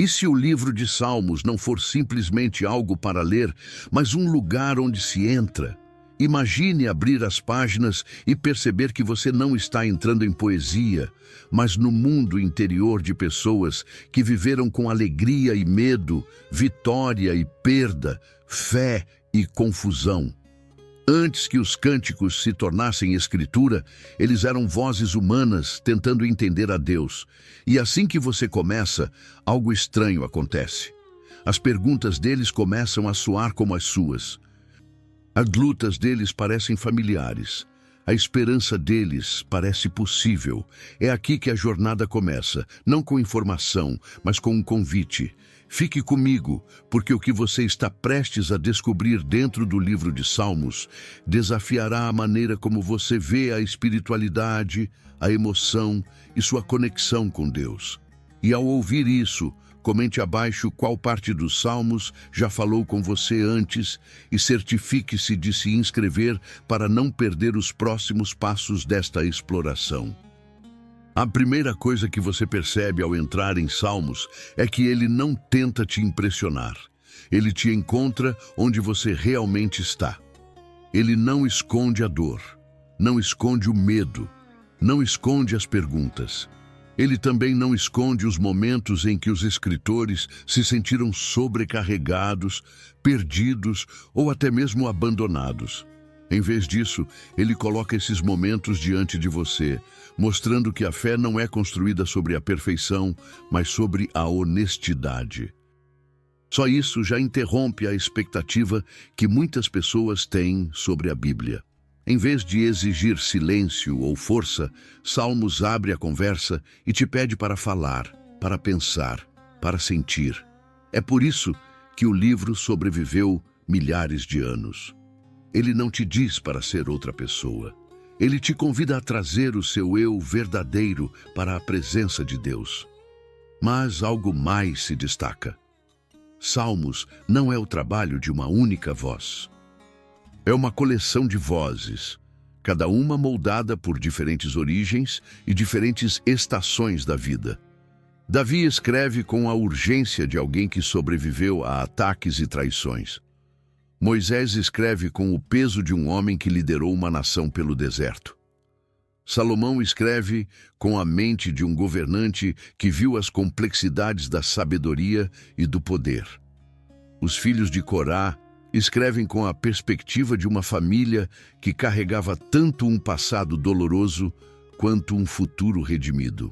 E se o livro de Salmos não for simplesmente algo para ler, mas um lugar onde se entra? Imagine abrir as páginas e perceber que você não está entrando em poesia, mas no mundo interior de pessoas que viveram com alegria e medo, vitória e perda, fé e confusão. Antes que os cânticos se tornassem escritura, eles eram vozes humanas tentando entender a Deus. E assim que você começa, algo estranho acontece. As perguntas deles começam a soar como as suas. As lutas deles parecem familiares. A esperança deles parece possível. É aqui que a jornada começa, não com informação, mas com um convite. Fique comigo, porque o que você está prestes a descobrir dentro do livro de Salmos desafiará a maneira como você vê a espiritualidade, a emoção e sua conexão com Deus. E ao ouvir isso, comente abaixo qual parte dos Salmos já falou com você antes e certifique-se de se inscrever para não perder os próximos passos desta exploração. A primeira coisa que você percebe ao entrar em Salmos é que ele não tenta te impressionar. Ele te encontra onde você realmente está. Ele não esconde a dor, não esconde o medo, não esconde as perguntas. Ele também não esconde os momentos em que os escritores se sentiram sobrecarregados, perdidos ou até mesmo abandonados. Em vez disso, ele coloca esses momentos diante de você, mostrando que a fé não é construída sobre a perfeição, mas sobre a honestidade. Só isso já interrompe a expectativa que muitas pessoas têm sobre a Bíblia. Em vez de exigir silêncio ou força, Salmos abre a conversa e te pede para falar, para pensar, para sentir. É por isso que o livro sobreviveu milhares de anos. Ele não te diz para ser outra pessoa. Ele te convida a trazer o seu eu verdadeiro para a presença de Deus. Mas algo mais se destaca. Salmos não é o trabalho de uma única voz. É uma coleção de vozes, cada uma moldada por diferentes origens e diferentes estações da vida. Davi escreve com a urgência de alguém que sobreviveu a ataques e traições. Moisés escreve com o peso de um homem que liderou uma nação pelo deserto. Salomão escreve com a mente de um governante que viu as complexidades da sabedoria e do poder. Os filhos de Corá escrevem com a perspectiva de uma família que carregava tanto um passado doloroso quanto um futuro redimido.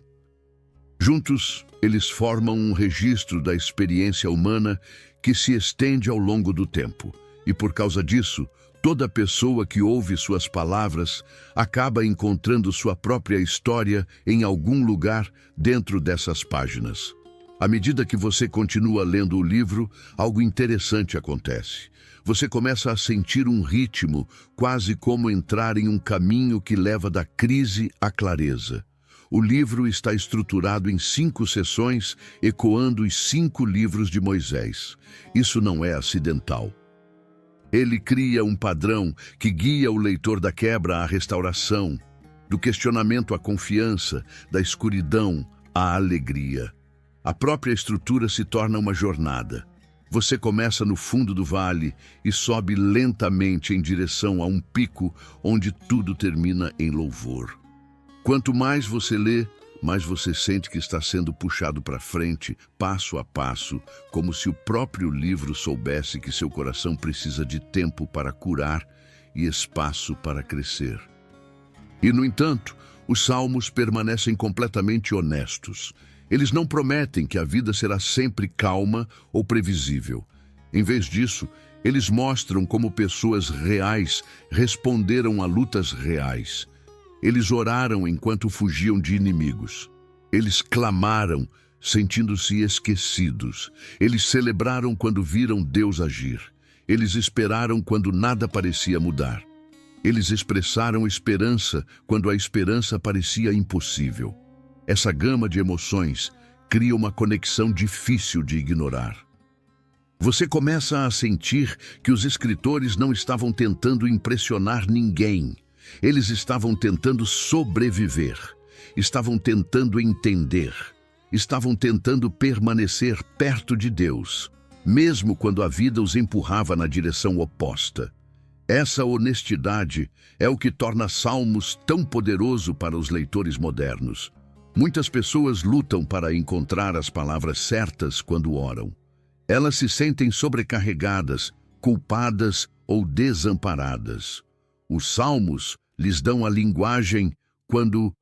Juntos, eles formam um registro da experiência humana que se estende ao longo do tempo. E por causa disso, toda pessoa que ouve suas palavras acaba encontrando sua própria história em algum lugar dentro dessas páginas. À medida que você continua lendo o livro, algo interessante acontece. Você começa a sentir um ritmo, quase como entrar em um caminho que leva da crise à clareza. O livro está estruturado em 5 sessões, ecoando os 5 livros de Moisés. Isso não é acidental. Ele cria um padrão que guia o leitor da quebra à restauração, do questionamento à confiança, da escuridão à alegria. A própria estrutura se torna uma jornada. Você começa no fundo do vale e sobe lentamente em direção a um pico onde tudo termina em louvor. Quanto mais você lê, mais você sente que está sendo puxado para frente, passo a passo, como se o próprio livro soubesse que seu coração precisa de tempo para curar e espaço para crescer. E, no entanto, os salmos permanecem completamente honestos. Eles não prometem que a vida será sempre calma ou previsível. Em vez disso, eles mostram como pessoas reais responderam a lutas reais. Eles oraram enquanto fugiam de inimigos. Eles clamaram, sentindo-se esquecidos. Eles celebraram quando viram Deus agir. Eles esperaram quando nada parecia mudar. Eles expressaram esperança quando a esperança parecia impossível. Essa gama de emoções cria uma conexão difícil de ignorar. Você começa a sentir que os escritores não estavam tentando impressionar ninguém. Eles estavam tentando sobreviver, estavam tentando entender. estavam tentando permanecer perto de Deus, mesmo quando a vida os empurrava na direção oposta. Essa honestidade é o que torna Salmos tão poderoso para os leitores modernos. Muitas pessoas lutam para encontrar as palavras certas quando oram. Elas se sentem sobrecarregadas, culpadas ou desamparadas. Os Salmos lhes dão a linguagem quando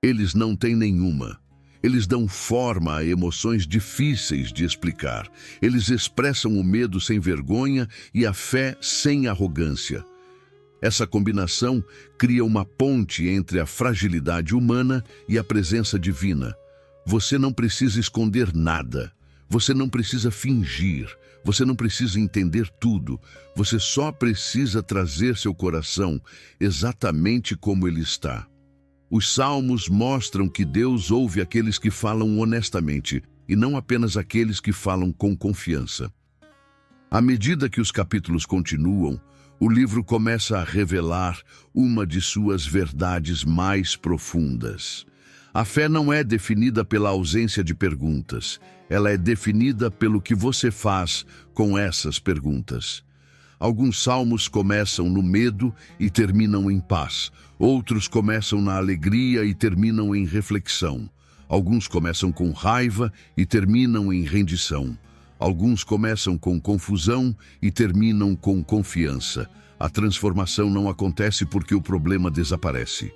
eles não têm nenhuma. Eles dão forma a emoções difíceis de explicar. Eles expressam o medo sem vergonha e a fé sem arrogância. Essa combinação cria uma ponte entre a fragilidade humana e a presença divina. Você não precisa esconder nada. Você não precisa fingir. Você não precisa entender tudo. Você só precisa trazer seu coração exatamente como ele está. Os Salmos mostram que Deus ouve aqueles que falam honestamente e não apenas aqueles que falam com confiança. À medida que os capítulos continuam, o livro começa a revelar uma de suas verdades mais profundas. A fé não é definida pela ausência de perguntas. Ela é definida pelo que você faz com essas perguntas. Alguns salmos começam no medo e terminam em paz. Outros começam na alegria e terminam em reflexão. Alguns começam com raiva e terminam em rendição. Alguns começam com confusão e terminam com confiança. A transformação não acontece porque o problema desaparece.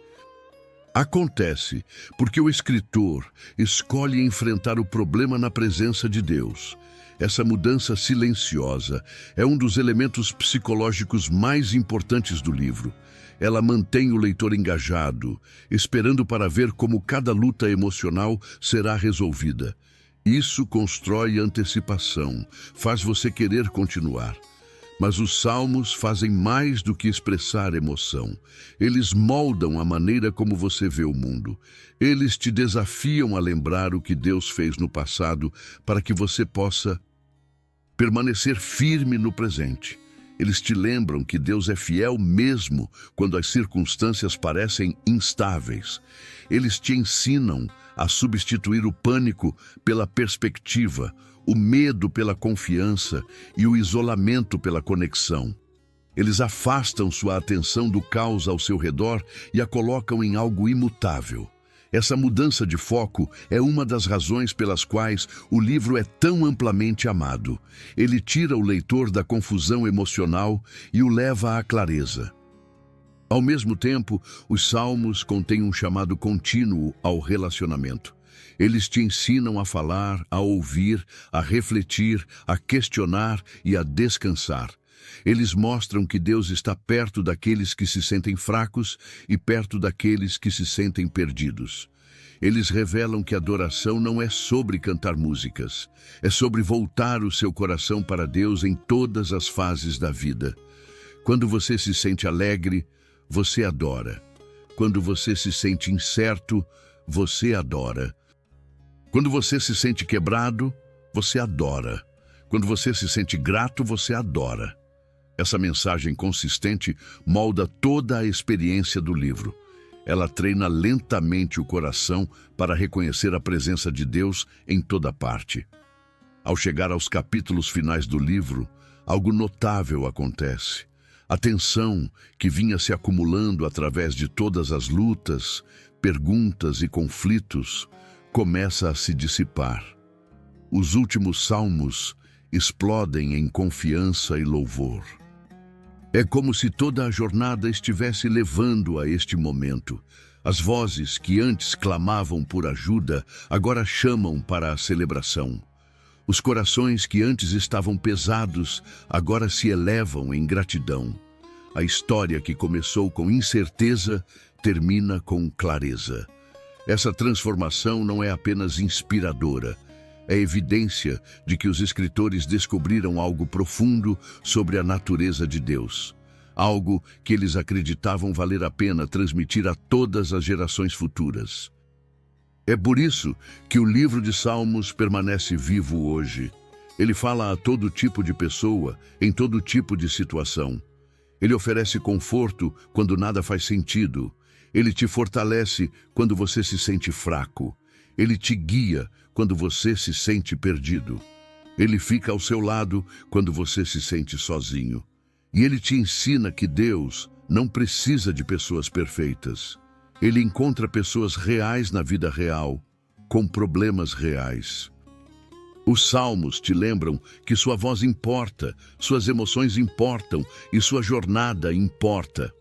Acontece porque o escritor escolhe enfrentar o problema na presença de Deus. Essa mudança silenciosa é um dos elementos psicológicos mais importantes do livro. Ela mantém o leitor engajado, esperando para ver como cada luta emocional será resolvida. Isso constrói antecipação, faz você querer continuar. Mas os salmos fazem mais do que expressar emoção. Eles moldam a maneira como você vê o mundo. Eles te desafiam a lembrar o que Deus fez no passado para que você possa permanecer firme no presente. Eles te lembram que Deus é fiel mesmo quando as circunstâncias parecem instáveis. Eles te ensinam a substituir o pânico pela perspectiva, o medo pela confiança e o isolamento pela conexão. Eles afastam sua atenção do caos ao seu redor e a colocam em algo imutável. Essa mudança de foco é uma das razões pelas quais o livro é tão amplamente amado. Ele tira o leitor da confusão emocional e o leva à clareza. Ao mesmo tempo, os salmos contêm um chamado contínuo ao relacionamento. Eles te ensinam a falar, a ouvir, a refletir, a questionar e a descansar. Eles mostram que Deus está perto daqueles que se sentem fracos e perto daqueles que se sentem perdidos. Eles revelam que a adoração não é sobre cantar músicas, é sobre voltar o seu coração para Deus em todas as fases da vida. Quando você se sente alegre, você adora. Quando você se sente incerto, você adora. Quando você se sente quebrado, você adora. Quando você se sente grato, você adora. Essa mensagem consistente molda toda a experiência do livro. Ela treina lentamente o coração para reconhecer a presença de Deus em toda parte. Ao chegar aos capítulos finais do livro, algo notável acontece. A tensão que vinha se acumulando através de todas as lutas, perguntas e conflitos começa a se dissipar. Os últimos salmos explodem em confiança e louvor. É como se toda a jornada estivesse levando a este momento. As vozes que antes clamavam por ajuda, agora chamam para a celebração. Os corações que antes estavam pesados, agora se elevam em gratidão. A história que começou com incerteza, termina com clareza. Essa transformação não é apenas inspiradora, é evidência de que os escritores descobriram algo profundo sobre a natureza de Deus. Algo que eles acreditavam valer a pena transmitir a todas as gerações futuras. É por isso que o livro de Salmos permanece vivo hoje. Ele fala a todo tipo de pessoa, em todo tipo de situação. Ele oferece conforto quando nada faz sentido. Ele te fortalece quando você se sente fraco. Ele te guia quando você se sente perdido. Ele fica ao seu lado quando você se sente sozinho. E ele te ensina que Deus não precisa de pessoas perfeitas. Ele encontra pessoas reais na vida real, com problemas reais. Os salmos te lembram que sua voz importa, suas emoções importam e sua jornada importa.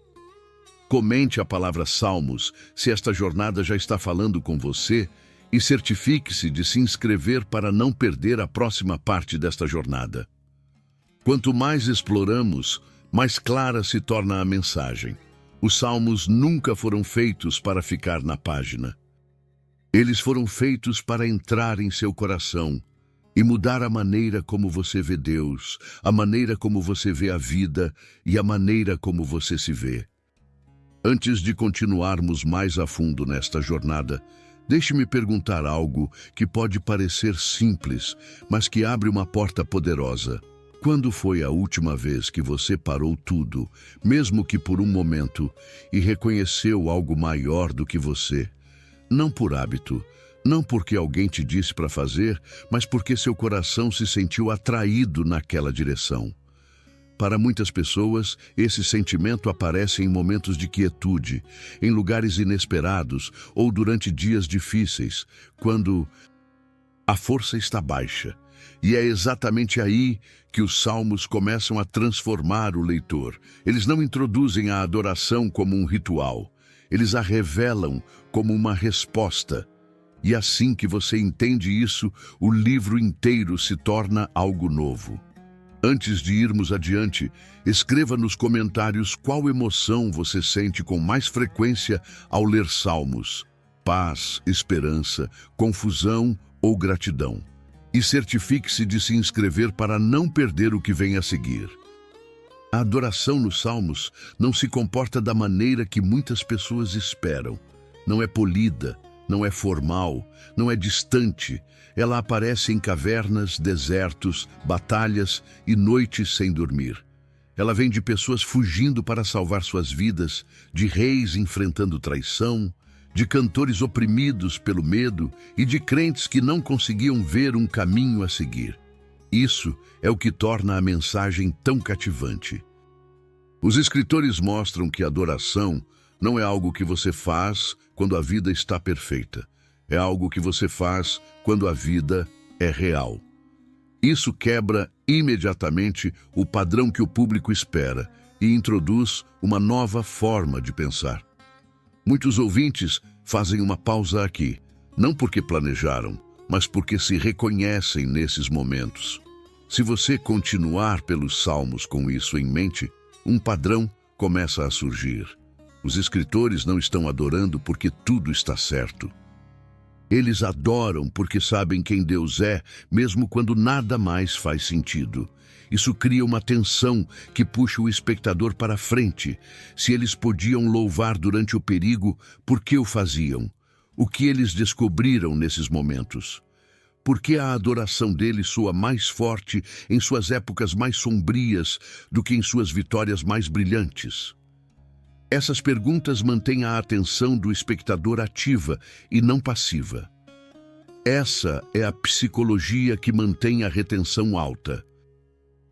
Comente a palavra salmos se esta jornada já está falando com você e certifique-se de se inscrever para não perder a próxima parte desta jornada. Quanto mais exploramos, mais clara se torna a mensagem. Os salmos nunca foram feitos para ficar na página. Eles foram feitos para entrar em seu coração e mudar a maneira como você vê Deus, a maneira como você vê a vida e a maneira como você se vê. Antes de continuarmos mais a fundo nesta jornada, deixe-me perguntar algo que pode parecer simples, mas que abre uma porta poderosa. Quando foi a última vez que você parou tudo, mesmo que por um momento, e reconheceu algo maior do que você? Não por hábito, não porque alguém te disse para fazer, mas porque seu coração se sentiu atraído naquela direção. Para muitas pessoas, esse sentimento aparece em momentos de quietude, em lugares inesperados ou durante dias difíceis, quando a força está baixa. E é exatamente aí que os salmos começam a transformar o leitor. Eles não introduzem a adoração como um ritual. Eles a revelam como uma resposta. E assim que você entende isso, o livro inteiro se torna algo novo. Antes de irmos adiante, escreva nos comentários qual emoção você sente com mais frequência ao ler salmos: paz, esperança, confusão ou gratidão. E certifique-se de se inscrever para não perder o que vem a seguir. A adoração nos salmos não se comporta da maneira que muitas pessoas esperam. Não é polida, não é formal, não é distante. Ela aparece em cavernas, desertos, batalhas e noites sem dormir. Ela vem de pessoas fugindo para salvar suas vidas, de reis enfrentando traição, de cantores oprimidos pelo medo e de crentes que não conseguiam ver um caminho a seguir. Isso é o que torna a mensagem tão cativante. Os escritores mostram que a adoração não é algo que você faz quando a vida está perfeita. É algo que você faz quando a vida é real. Isso quebra imediatamente o padrão que o público espera e introduz uma nova forma de pensar. Muitos ouvintes fazem uma pausa aqui, não porque planejaram, mas porque se reconhecem nesses momentos. Se você continuar pelos salmos com isso em mente, um padrão começa a surgir. Os escritores não estão adorando porque tudo está certo. Eles adoram porque sabem quem Deus é, mesmo quando nada mais faz sentido. Isso cria uma tensão que puxa o espectador para frente. Se eles podiam louvar durante o perigo, por que o faziam? O que eles descobriram nesses momentos? Por que a adoração deles soa mais forte em suas épocas mais sombrias do que em suas vitórias mais brilhantes? Essas perguntas mantêm a atenção do espectador ativa e não passiva. Essa é a psicologia que mantém a retenção alta.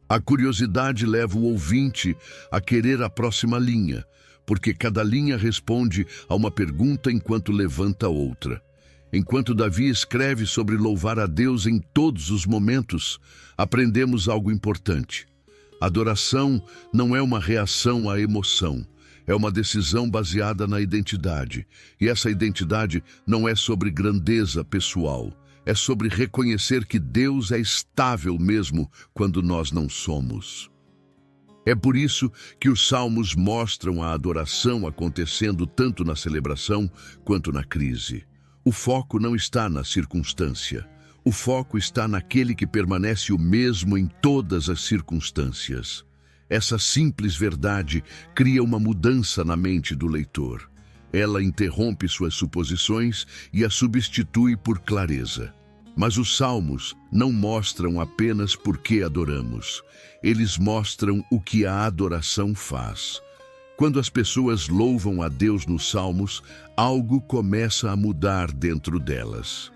A curiosidade leva o ouvinte a querer a próxima linha, porque cada linha responde a uma pergunta enquanto levanta outra. Enquanto Davi escreve sobre louvar a Deus em todos os momentos, aprendemos algo importante. Adoração não é uma reação à emoção. É uma decisão baseada na identidade. E essa identidade não é sobre grandeza pessoal. É sobre reconhecer que Deus é estável mesmo quando nós não somos. É por isso que os salmos mostram a adoração acontecendo tanto na celebração quanto na crise. O foco não está na circunstância. O foco está naquele que permanece o mesmo em todas as circunstâncias. Essa simples verdade cria uma mudança na mente do leitor. Ela interrompe suas suposições e a substitui por clareza. Mas os salmos não mostram apenas por que adoramos. Eles mostram o que a adoração faz. Quando as pessoas louvam a Deus nos salmos, algo começa a mudar dentro delas.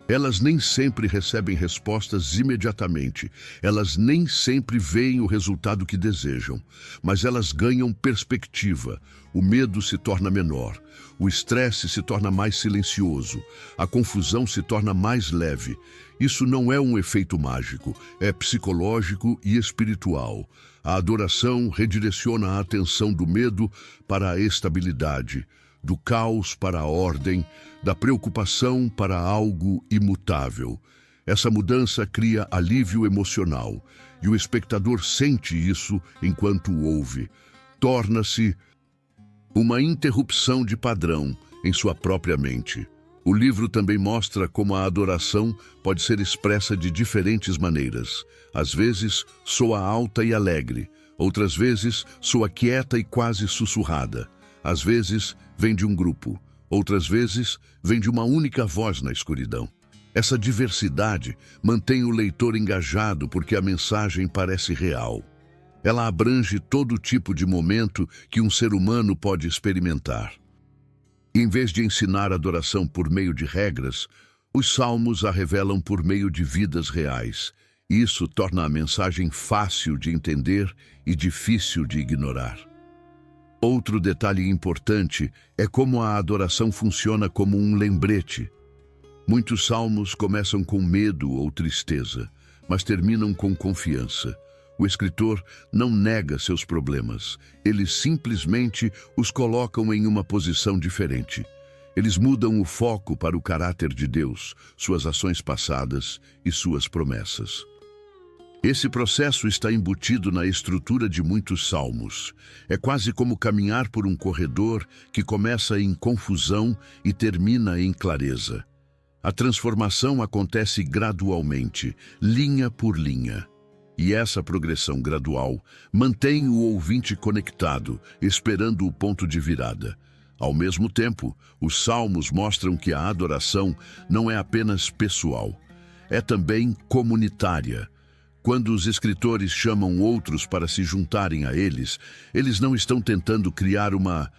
Elas nem sempre recebem respostas imediatamente, elas nem sempre veem o resultado que desejam, mas elas ganham perspectiva, o medo se torna menor, o estresse se torna mais silencioso, a confusão se torna mais leve. Isso não é um efeito mágico, é psicológico e espiritual. A adoração redireciona a atenção do medo para a estabilidade, do caos para a ordem, da preocupação para algo imutável. Essa mudança cria alívio emocional, e o espectador sente isso enquanto ouve. Torna-se uma interrupção de padrão em sua própria mente. O livro também mostra como a adoração pode ser expressa de diferentes maneiras. Às vezes, soa alta e alegre. Outras vezes, soa quieta e quase sussurrada. Às vezes, vem de um grupo. Outras vezes, vem de uma única voz na escuridão. Essa diversidade mantém o leitor engajado porque a mensagem parece real. Ela abrange todo tipo de momento que um ser humano pode experimentar. Em vez de ensinar adoração por meio de regras, os salmos a revelam por meio de vidas reais. Isso torna a mensagem fácil de entender e difícil de ignorar. Outro detalhe importante é como a adoração funciona como um lembrete. Muitos salmos começam com medo ou tristeza, mas terminam com confiança. O escritor não nega seus problemas, eles simplesmente os colocam em uma posição diferente. Eles mudam o foco para o caráter de Deus, suas ações passadas e suas promessas. Esse processo está embutido na estrutura de muitos salmos. É quase como caminhar por um corredor que começa em confusão e termina em clareza. A transformação acontece gradualmente, linha por linha. E essa progressão gradual mantém o ouvinte conectado, esperando o ponto de virada. Ao mesmo tempo, os salmos mostram que a adoração não é apenas pessoal, é também comunitária. Quando os escritores chamam outros para se juntarem a eles, eles não estão tentando criar uma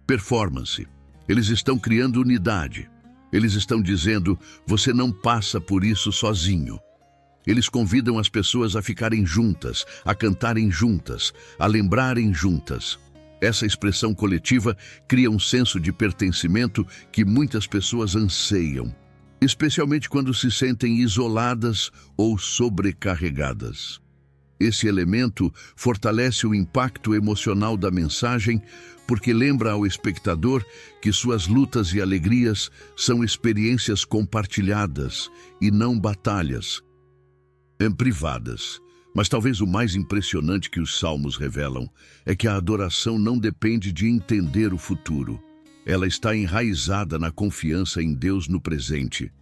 performance. Eles estão criando unidade. Eles estão dizendo, você não passa por isso sozinho. Eles convidam as pessoas a ficarem juntas, a cantarem juntas, a lembrarem juntas. Essa expressão coletiva cria um senso de pertencimento que muitas pessoas anseiam, especialmente quando se sentem isoladas ou sobrecarregadas. Esse elemento fortalece o impacto emocional da mensagem porque lembra ao espectador que suas lutas e alegrias são experiências compartilhadas e não batalhas privadas. Mas talvez o mais impressionante que os salmos revelam é que a adoração não depende de entender o futuro. Ela está enraizada na confiança em Deus no presente.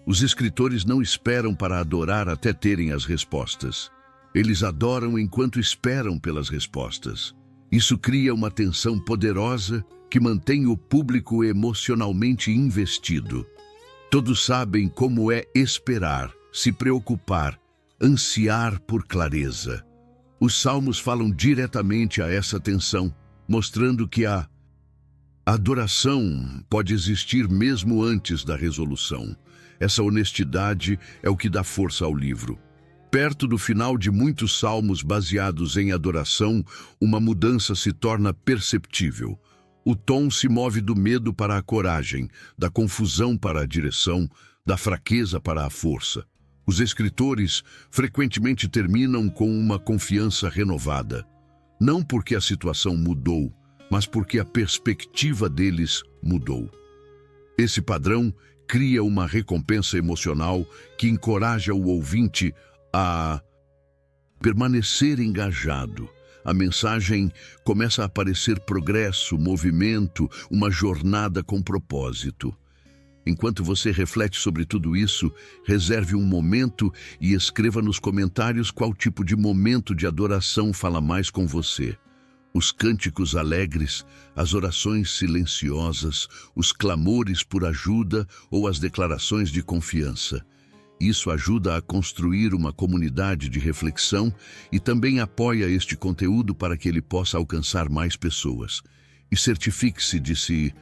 Os escritores não esperam para adorar até terem as respostas. Eles adoram enquanto esperam pelas respostas. Isso cria uma tensão poderosa que mantém o público emocionalmente investido. Todos sabem como é esperar, se preocupar, ansiar por clareza. Os salmos falam diretamente a essa tensão, mostrando que a adoração pode existir mesmo antes da resolução. Essa honestidade é o que dá força ao livro. Perto do final de muitos salmos baseados em adoração, uma mudança se torna perceptível. O tom se move do medo para a coragem, da confusão para a direção, da fraqueza para a força. Os escritores frequentemente terminam com uma confiança renovada. Não porque a situação mudou, mas porque a perspectiva deles mudou. Esse padrão cria uma recompensa emocional que encoraja o ouvinte a permanecer engajado. A mensagem começa a aparecer progresso, movimento, uma jornada com propósito. Enquanto você reflete sobre tudo isso, reserve um momento e escreva nos comentários qual tipo de momento de adoração fala mais com você. Os cânticos alegres, as orações silenciosas, os clamores por ajuda ou as declarações de confiança. Isso ajuda a construir uma comunidade de reflexão e também apoia este conteúdo para que ele possa alcançar mais pessoas. E certifique-se de se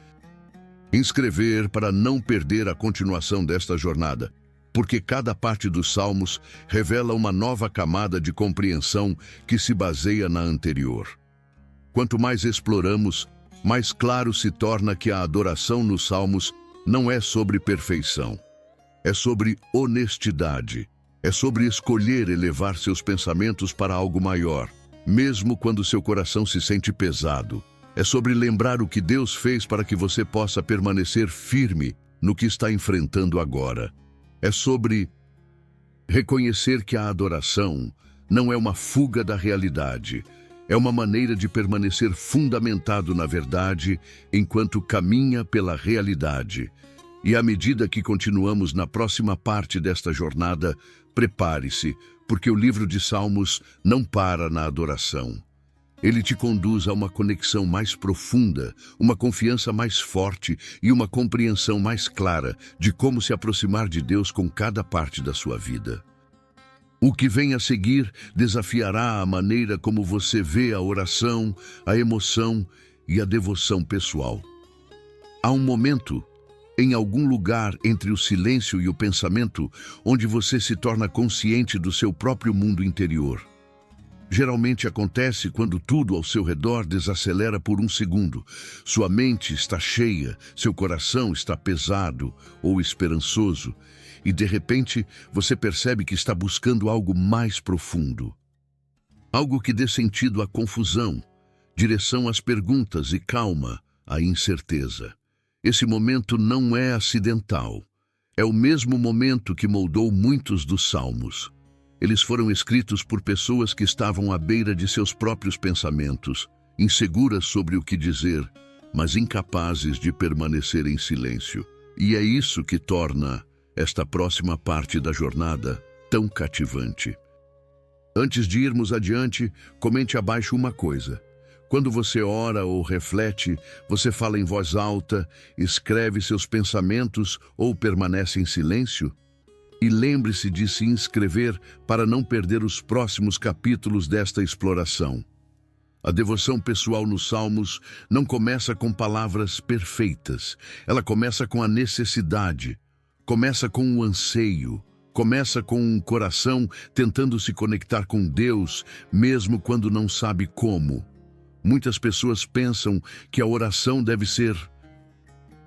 inscrever para não perder a continuação desta jornada, porque cada parte dos Salmos revela uma nova camada de compreensão que se baseia na anterior. Quanto mais exploramos, mais claro se torna que a adoração nos Salmos não é sobre perfeição. É sobre honestidade. É sobre escolher elevar seus pensamentos para algo maior, mesmo quando seu coração se sente pesado. É sobre lembrar o que Deus fez para que você possa permanecer firme no que está enfrentando agora. É sobre reconhecer que a adoração não é uma fuga da realidade. É uma maneira de permanecer fundamentado na verdade enquanto caminha pela realidade. E à medida que continuamos na próxima parte desta jornada, prepare-se, porque o livro de Salmos não para na adoração. Ele te conduz a uma conexão mais profunda, uma confiança mais forte e uma compreensão mais clara de como se aproximar de Deus com cada parte da sua vida. O que vem a seguir desafiará a maneira como você vê a oração, a emoção e a devoção pessoal. Há um momento, em algum lugar entre o silêncio e o pensamento, onde você se torna consciente do seu próprio mundo interior. Geralmente acontece quando tudo ao seu redor desacelera por um segundo. Sua mente está cheia, seu coração está pesado ou esperançoso, e de repente você percebe que está buscando algo mais profundo. Algo que dê sentido à confusão, direção às perguntas e calma à incerteza. Esse momento não é acidental. É o mesmo momento que moldou muitos dos Salmos. Eles foram escritos por pessoas que estavam à beira de seus próprios pensamentos, inseguras sobre o que dizer, mas incapazes de permanecer em silêncio. E é isso que torna esta próxima parte da jornada tão cativante. Antes de irmos adiante, comente abaixo uma coisa. Quando você ora ou reflete, você fala em voz alta, escreve seus pensamentos ou permanece em silêncio? E lembre-se de se inscrever para não perder os próximos capítulos desta exploração. A devoção pessoal nos Salmos não começa com palavras perfeitas. Ela começa com a necessidade, começa com o anseio, começa com um coração tentando se conectar com Deus, mesmo quando não sabe como. Muitas pessoas pensam que a oração deve ser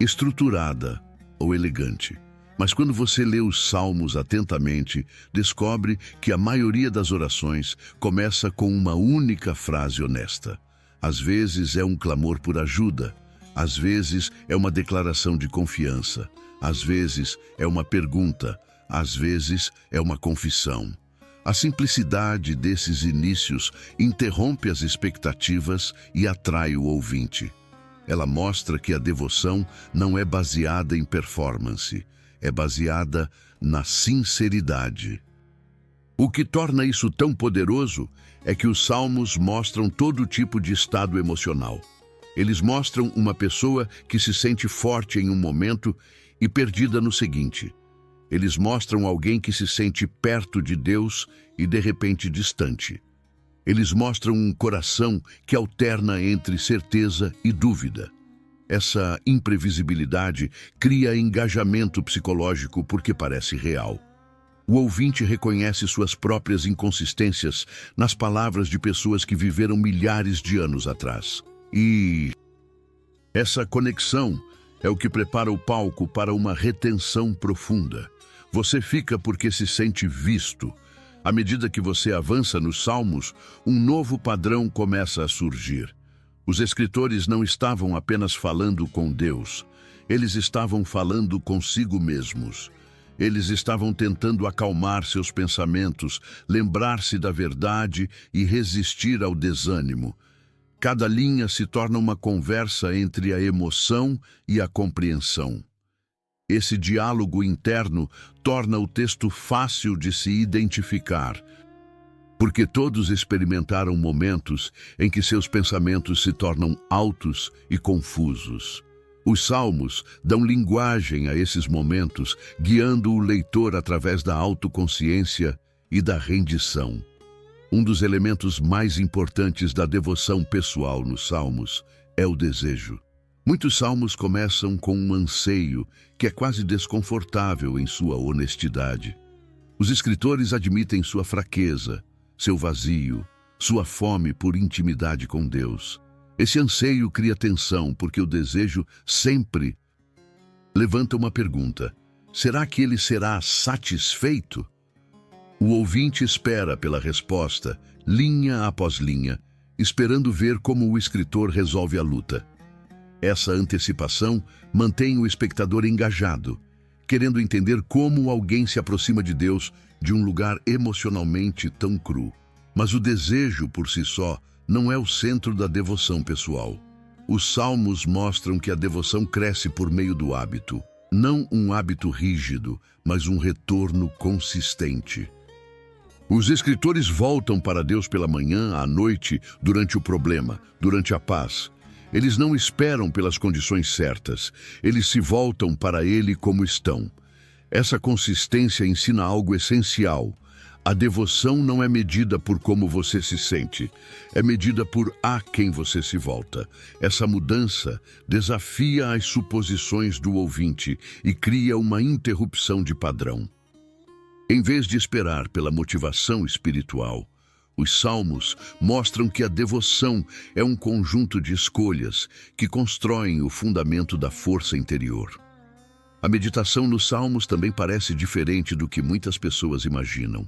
estruturada ou elegante. Mas quando você lê os Salmos atentamente, descobre que a maioria das orações começa com uma única frase honesta. Às vezes é um clamor por ajuda, às vezes é uma declaração de confiança, às vezes é uma pergunta, às vezes é uma confissão. A simplicidade desses inícios interrompe as expectativas e atrai o ouvinte. Ela mostra que a devoção não é baseada em performance, é baseada na sinceridade. O que torna isso tão poderoso é que os Salmos mostram todo tipo de estado emocional. Eles mostram uma pessoa que se sente forte em um momento e perdida no seguinte. Eles mostram alguém que se sente perto de Deus e de repente distante. Eles mostram um coração que alterna entre certeza e dúvida. Essa imprevisibilidade cria engajamento psicológico porque parece real. O ouvinte reconhece suas próprias inconsistências nas palavras de pessoas que viveram milhares de anos atrás. E essa conexão é o que prepara o palco para uma retenção profunda. Você fica porque se sente visto. À medida que você avança nos Salmos, um novo padrão começa a surgir. Os escritores não estavam apenas falando com Deus, eles estavam falando consigo mesmos. Eles estavam tentando acalmar seus pensamentos, lembrar-se da verdade e resistir ao desânimo. Cada linha se torna uma conversa entre a emoção e a compreensão. Esse diálogo interno torna o texto fácil de se identificar, porque todos experimentaram momentos em que seus pensamentos se tornam altos e confusos. Os salmos dão linguagem a esses momentos, guiando o leitor através da autoconsciência e da rendição. Um dos elementos mais importantes da devoção pessoal nos salmos é o desejo. Muitos salmos começam com um anseio que é quase desconfortável em sua honestidade. Os escritores admitem sua fraqueza, seu vazio, sua fome por intimidade com Deus. Esse anseio cria tensão porque o desejo sempre levanta uma pergunta: será que ele será satisfeito? O ouvinte espera pela resposta, linha após linha, esperando ver como o escritor resolve a luta. Essa antecipação mantém o espectador engajado, querendo entender como alguém se aproxima de Deus de um lugar emocionalmente tão cru. Mas o desejo por si só não é o centro da devoção pessoal. Os salmos mostram que a devoção cresce por meio do hábito. Não um hábito rígido, mas um retorno consistente. Os escritores voltam para Deus pela manhã, à noite, durante o problema, durante a paz. Eles não esperam pelas condições certas, eles se voltam para Ele como estão. Essa consistência ensina algo essencial. A devoção não é medida por como você se sente, é medida por a quem você se volta. Essa mudança desafia as suposições do ouvinte e cria uma interrupção de padrão. Em vez de esperar pela motivação espiritual, os salmos mostram que a devoção é um conjunto de escolhas que constroem o fundamento da força interior. A meditação nos salmos também parece diferente do que muitas pessoas imaginam.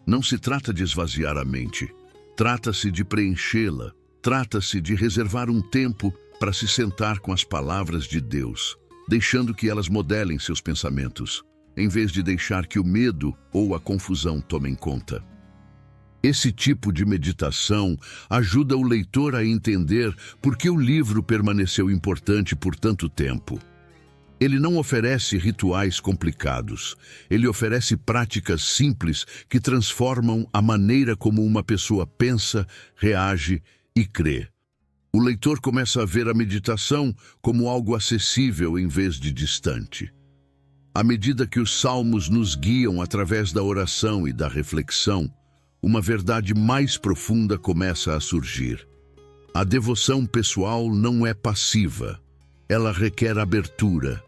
Não se trata de esvaziar a mente, trata-se de preenchê-la, trata-se de reservar um tempo para se sentar com as palavras de Deus, deixando que elas modelem seus pensamentos, em vez de deixar que o medo ou a confusão tomem conta. Esse tipo de meditação ajuda o leitor a entender por que o livro permaneceu importante por tanto tempo. Ele não oferece rituais complicados, ele oferece práticas simples que transformam a maneira como uma pessoa pensa, reage e crê. O leitor começa a ver a meditação como algo acessível em vez de distante. À medida que os salmos nos guiam através da oração e da reflexão, uma verdade mais profunda começa a surgir. A devoção pessoal não é passiva, ela requer abertura.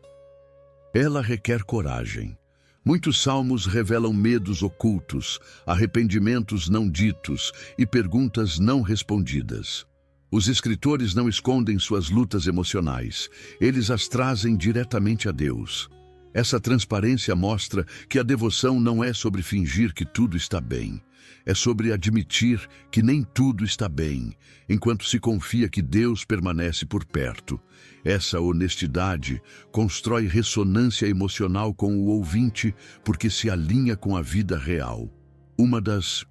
Ela requer coragem. Muitos salmos revelam medos ocultos, arrependimentos não ditos e perguntas não respondidas. Os escritores não escondem suas lutas emocionais, eles as trazem diretamente a Deus. Essa transparência mostra que a devoção não é sobre fingir que tudo está bem. É sobre admitir que nem tudo está bem, enquanto se confia que Deus permanece por perto. Essa honestidade constrói ressonância emocional com o ouvinte porque se alinha com a vida real. Uma das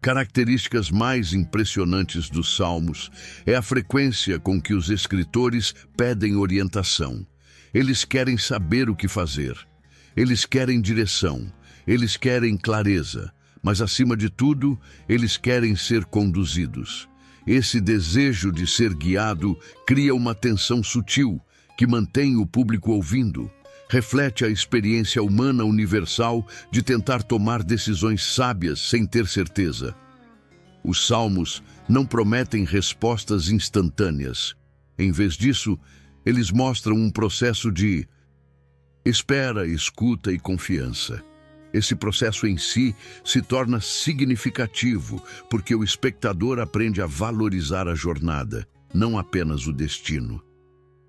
características mais impressionantes dos salmos é a frequência com que os escritores pedem orientação. Eles querem saber o que fazer. Eles querem direção. Eles querem clareza. Mas, acima de tudo, eles querem ser conduzidos. Esse desejo de ser guiado cria uma tensão sutil que mantém o público ouvindo. Reflete a experiência humana universal de tentar tomar decisões sábias sem ter certeza. Os salmos não prometem respostas instantâneas. Em vez disso, eles mostram um processo de espera, escuta e confiança. Esse processo em si se torna significativo porque o espectador aprende a valorizar a jornada, não apenas o destino.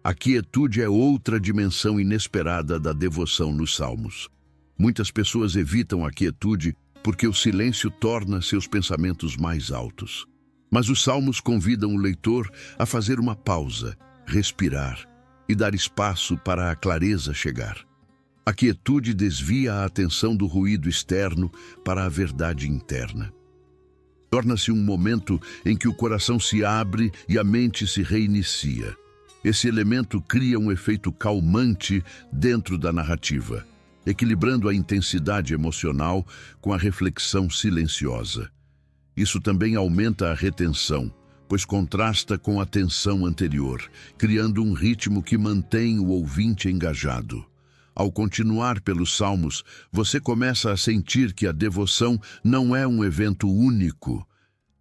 A quietude é outra dimensão inesperada da devoção nos salmos. Muitas pessoas evitam a quietude porque o silêncio torna seus pensamentos mais altos. Mas os salmos convidam o leitor a fazer uma pausa, respirar e dar espaço para a clareza chegar. A quietude desvia a atenção do ruído externo para a verdade interna. Torna-se um momento em que o coração se abre e a mente se reinicia. Esse elemento cria um efeito calmante dentro da narrativa, equilibrando a intensidade emocional com a reflexão silenciosa. Isso também aumenta a retenção, pois contrasta com a tensão anterior, criando um ritmo que mantém o ouvinte engajado. Ao continuar pelos Salmos, você começa a sentir que a devoção não é um evento único,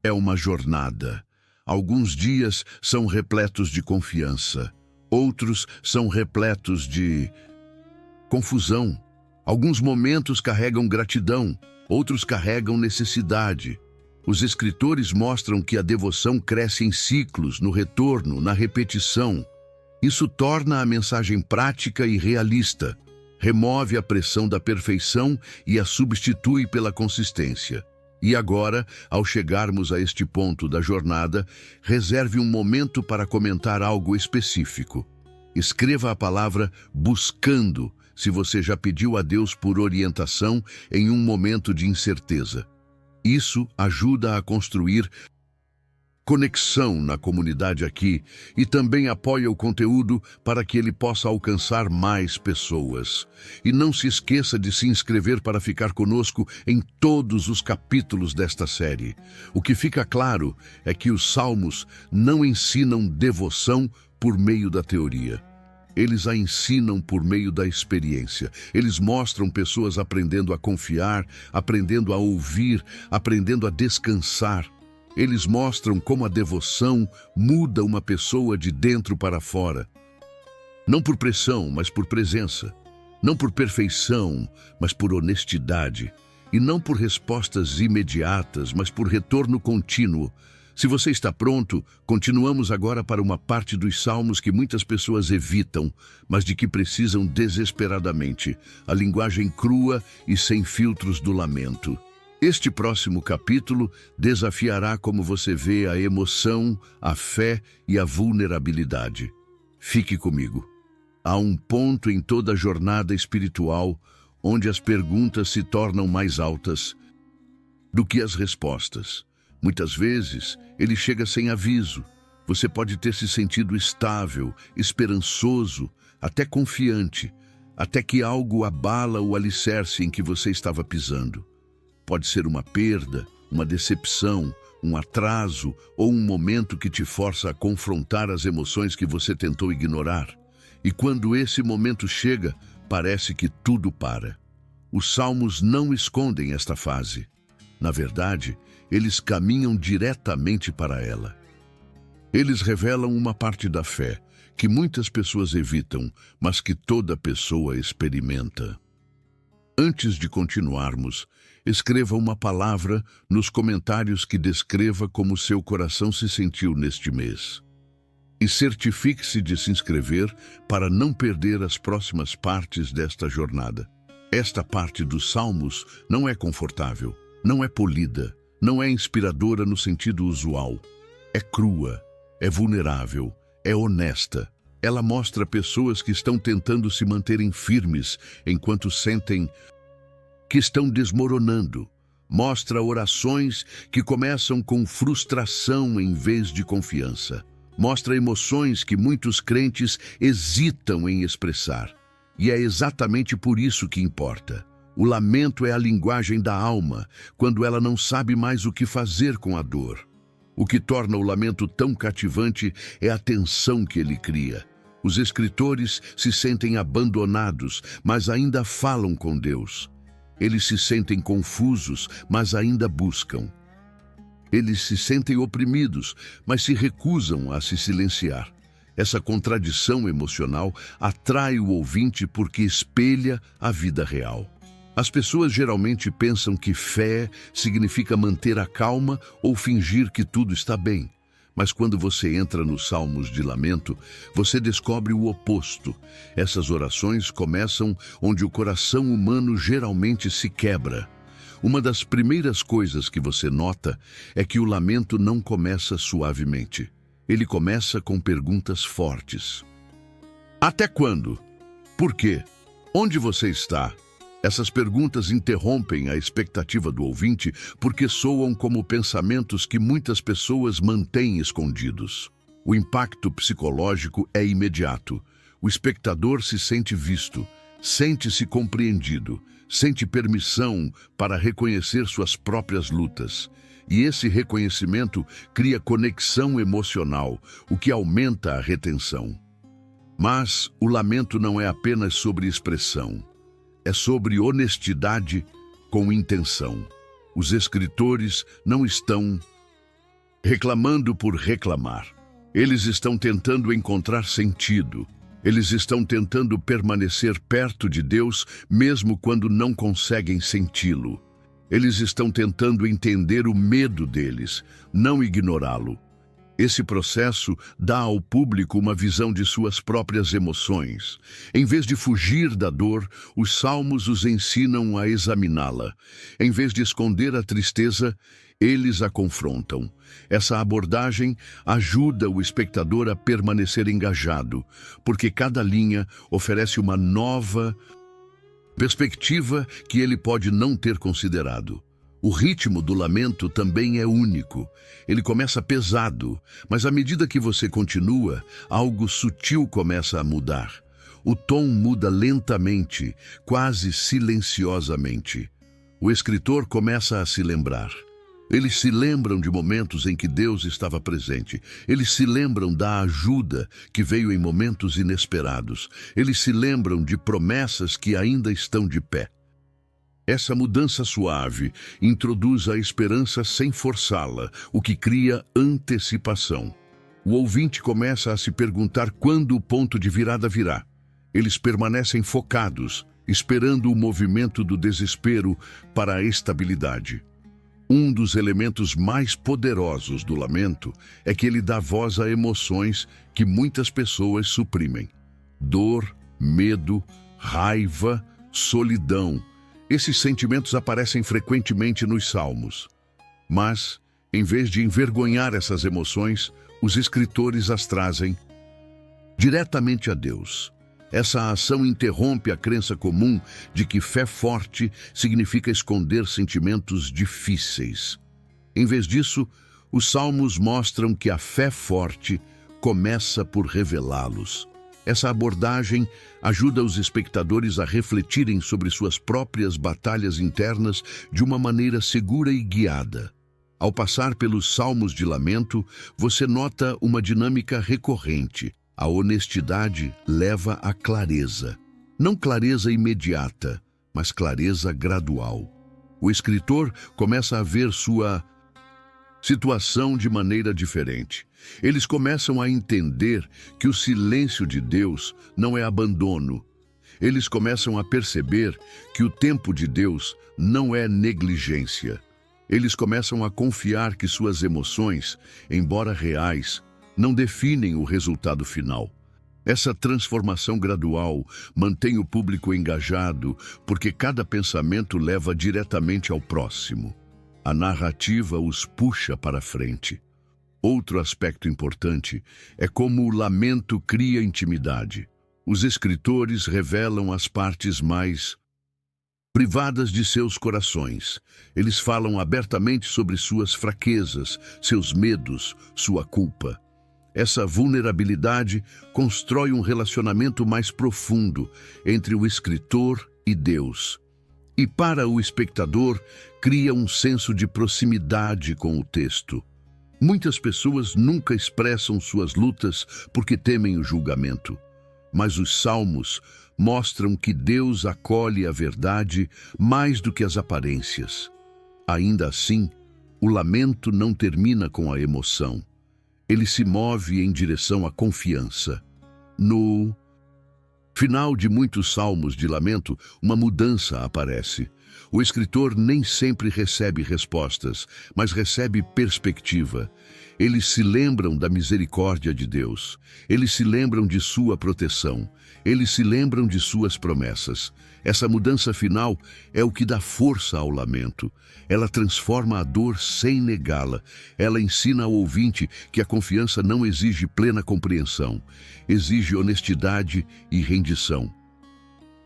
é uma jornada. Alguns dias são repletos de confiança, outros são repletos de confusão. Alguns momentos carregam gratidão, outros carregam necessidade. Os escritores mostram que a devoção cresce em ciclos, no retorno, na repetição. Isso torna a mensagem prática e realista, remove a pressão da perfeição e a substitui pela consistência. E agora, ao chegarmos a este ponto da jornada, reserve um momento para comentar algo específico. Escreva a palavra buscando, se você já pediu a Deus por orientação em um momento de incerteza. Isso ajuda a construir conexão na comunidade aqui e também apoia o conteúdo para que ele possa alcançar mais pessoas. E não se esqueça de se inscrever para ficar conosco em todos os capítulos desta série. O que fica claro é que os Salmos não ensinam devoção por meio da teoria. Eles a ensinam por meio da experiência. Eles mostram pessoas aprendendo a confiar, aprendendo a ouvir, aprendendo a descansar. Eles mostram como a devoção muda uma pessoa de dentro para fora. Não por pressão, mas por presença. Não por perfeição, mas por honestidade. E não por respostas imediatas, mas por retorno contínuo. Se você está pronto, continuamos agora para uma parte dos Salmos que muitas pessoas evitam, mas de que precisam desesperadamente: a linguagem crua e sem filtros do lamento. Este próximo capítulo desafiará como você vê a emoção, a fé e a vulnerabilidade. Fique comigo. Há um ponto em toda a jornada espiritual onde as perguntas se tornam mais altas do que as respostas. Muitas vezes, ele chega sem aviso. Você pode ter se sentido estável, esperançoso, até confiante, até que algo abala o alicerce em que você estava pisando. Pode ser uma perda, uma decepção, um atraso ou um momento que te força a confrontar as emoções que você tentou ignorar. E quando esse momento chega, parece que tudo para. Os Salmos não escondem esta fase. Na verdade, eles caminham diretamente para ela. Eles revelam uma parte da fé que muitas pessoas evitam, mas que toda pessoa experimenta. Antes de continuarmos, escreva uma palavra nos comentários que descreva como seu coração se sentiu neste mês. E certifique-se de se inscrever para não perder as próximas partes desta jornada. Esta parte dos Salmos não é confortável, não é polida, não é inspiradora no sentido usual. É crua, é vulnerável, é honesta. Ela mostra pessoas que estão tentando se manterem firmes enquanto sentem que estão desmoronando. Mostra orações que começam com frustração em vez de confiança. Mostra emoções que muitos crentes hesitam em expressar. E é exatamente por isso que importa. O lamento é a linguagem da alma, quando ela não sabe mais o que fazer com a dor. O que torna o lamento tão cativante é a tensão que ele cria. Os escritores se sentem abandonados, mas ainda falam com Deus. Eles se sentem confusos, mas ainda buscam. Eles se sentem oprimidos, mas se recusam a se silenciar. Essa contradição emocional atrai o ouvinte porque espelha a vida real. As pessoas geralmente pensam que fé significa manter a calma ou fingir que tudo está bem. Mas quando você entra nos Salmos de lamento, você descobre o oposto. Essas orações começam onde o coração humano geralmente se quebra. Uma das primeiras coisas que você nota é que o lamento não começa suavemente. Ele começa com perguntas fortes. Até quando? Por quê? Onde você está? Essas perguntas interrompem a expectativa do ouvinte porque soam como pensamentos que muitas pessoas mantêm escondidos. O impacto psicológico é imediato. O espectador se sente visto, sente-se compreendido, sente permissão para reconhecer suas próprias lutas. E esse reconhecimento cria conexão emocional, o que aumenta a retenção. Mas o lamento não é apenas sobre expressão, é sobre honestidade com intenção. Os escritores não estão reclamando por reclamar. Eles estão tentando encontrar sentido. Eles estão tentando permanecer perto de Deus, mesmo quando não conseguem senti-lo. Eles estão tentando entender o medo deles, não ignorá-lo. Esse processo dá ao público uma visão de suas próprias emoções. Em vez de fugir da dor, os salmos os ensinam a examiná-la. Em vez de esconder a tristeza, eles a confrontam. Essa abordagem ajuda o espectador a permanecer engajado, porque cada linha oferece uma nova perspectiva que ele pode não ter considerado. O ritmo do lamento também é único. Ele começa pesado, mas à medida que você continua, algo sutil começa a mudar. O tom muda lentamente, quase silenciosamente. O escritor começa a se lembrar. Eles se lembram de momentos em que Deus estava presente. Eles se lembram da ajuda que veio em momentos inesperados. Eles se lembram de promessas que ainda estão de pé. Essa mudança suave introduz a esperança sem forçá-la, o que cria antecipação. O ouvinte começa a se perguntar quando o ponto de virada virá. Eles permanecem focados, esperando o movimento do desespero para a estabilidade. Um dos elementos mais poderosos do lamento é que ele dá voz a emoções que muitas pessoas suprimem. Dor, medo, raiva, solidão. Esses sentimentos aparecem frequentemente nos salmos. Mas, em vez de envergonhar essas emoções, os escritores as trazem diretamente a Deus. Essa ação interrompe a crença comum de que fé forte significa esconder sentimentos difíceis. Em vez disso, os salmos mostram que a fé forte começa por revelá-los. Essa abordagem ajuda os espectadores a refletirem sobre suas próprias batalhas internas de uma maneira segura e guiada. Ao passar pelos salmos de lamento, você nota uma dinâmica recorrente. A honestidade leva à clareza. Não clareza imediata, mas clareza gradual. O escritor começa a ver sua situação de maneira diferente. Eles começam a entender que o silêncio de Deus não é abandono. Eles começam a perceber que o tempo de Deus não é negligência. Eles começam a confiar que suas emoções, embora reais, não definem o resultado final. Essa transformação gradual mantém o público engajado, porque cada pensamento leva diretamente ao próximo. A narrativa os puxa para frente. Outro aspecto importante é como o lamento cria intimidade. Os escritores revelam as partes mais privadas de seus corações. Eles falam abertamente sobre suas fraquezas, seus medos, sua culpa. Essa vulnerabilidade constrói um relacionamento mais profundo entre o escritor e Deus. E para o espectador, cria um senso de proximidade com o texto. Muitas pessoas nunca expressam suas lutas porque temem o julgamento. Mas os salmos mostram que Deus acolhe a verdade mais do que as aparências. Ainda assim, o lamento não termina com a emoção. Ele se move em direção à confiança. No final de muitos salmos de lamento, uma mudança aparece. O escritor nem sempre recebe respostas, mas recebe perspectiva. Eles se lembram da misericórdia de Deus. Eles se lembram de sua proteção. Eles se lembram de suas promessas. Essa mudança final é o que dá força ao lamento. Ela transforma a dor sem negá-la. Ela ensina ao ouvinte que a confiança não exige plena compreensão. Exige honestidade e rendição.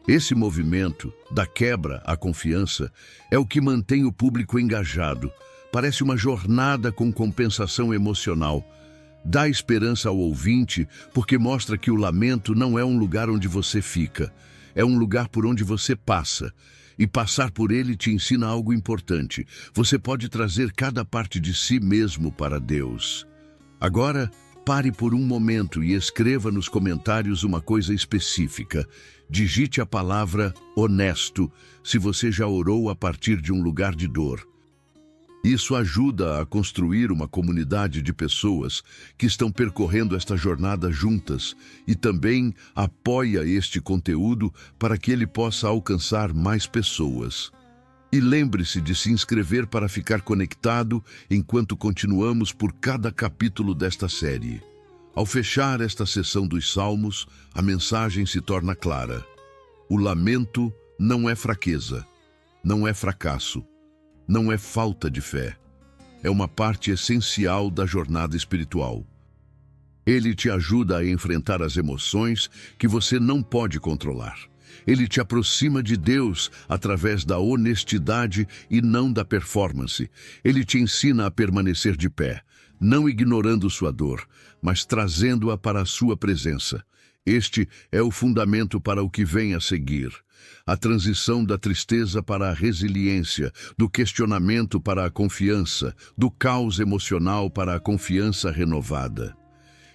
Esse movimento, da quebra à confiança, é o que mantém o público engajado. Parece uma jornada com compensação emocional. Dá esperança ao ouvinte porque mostra que o lamento não é um lugar onde você fica. É um lugar por onde você passa. E passar por ele te ensina algo importante. Você pode trazer cada parte de si mesmo para Deus. Agora, pare por um momento e escreva nos comentários uma coisa específica. Digite a palavra honesto se você já orou a partir de um lugar de dor. Isso ajuda a construir uma comunidade de pessoas que estão percorrendo esta jornada juntas e também apoia este conteúdo para que ele possa alcançar mais pessoas. E lembre-se de se inscrever para ficar conectado enquanto continuamos por cada capítulo desta série. Ao fechar esta sessão dos Salmos, a mensagem se torna clara. O lamento não é fraqueza, não é fracasso. Não é falta de fé. É uma parte essencial da jornada espiritual. Ele te ajuda a enfrentar as emoções que você não pode controlar. Ele te aproxima de Deus através da honestidade e não da performance. Ele te ensina a permanecer de pé, não ignorando sua dor, mas trazendo-a para a sua presença. Este é o fundamento para o que vem a seguir. A transição da tristeza para a resiliência, do questionamento para a confiança, do caos emocional para a confiança renovada.